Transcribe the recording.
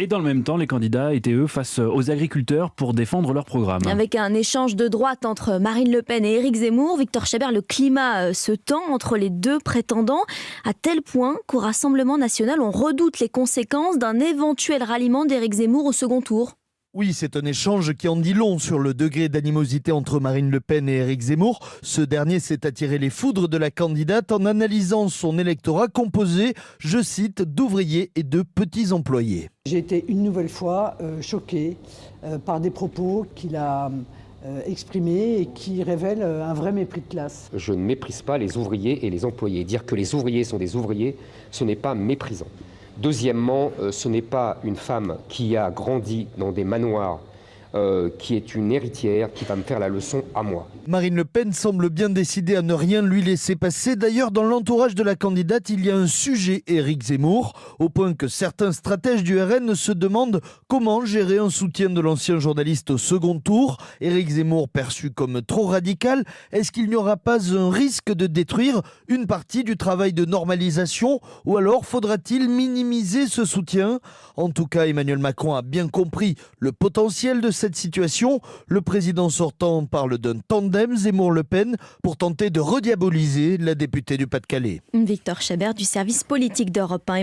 Et dans le même temps, les candidats étaient eux face aux agriculteurs pour défendre leur programme. Avec un échange de droite entre Marine Le Pen et Éric Zemmour, Victor Chabert, le climat se tend entre les deux prétendants, à tel point qu'au Rassemblement national, on redoute les conséquences d'un éventuel ralliement d'Éric Zemmour au second tour. Oui, c'est un échange qui en dit long sur le degré d'animosité entre Marine Le Pen et Éric Zemmour. Ce dernier s'est attiré les foudres de la candidate en analysant son électorat composé, je cite, d'ouvriers et de petits employés. J'ai été une nouvelle fois choqué par des propos qu'il a exprimés et qui révèlent un vrai mépris de classe. Je ne méprise pas les ouvriers et les employés. Dire que les ouvriers sont des ouvriers, ce n'est pas méprisant. Deuxièmement, ce n'est pas une femme qui a grandi dans des manoirs, qui est une héritière, qui va me faire la leçon à moi. Marine Le Pen semble bien décidée à ne rien lui laisser passer. D'ailleurs, dans l'entourage de la candidate, il y a un sujet Éric Zemmour, au point que certains stratèges du RN se demandent comment gérer un soutien de l'ancien journaliste au second tour. Éric Zemmour perçu comme trop radical, est-ce qu'il n'y aura pas un risque de détruire une partie du travail de normalisation, ou alors faudra-t-il minimiser ce soutien? En tout cas, Emmanuel Macron a bien compris le potentiel de cette situation. Le président sortant parle d'un tandem Zemmour-Le Pen pour tenter de rediaboliser la députée du Pas-de-Calais. Victor Chabert du service politique d'Europe 1.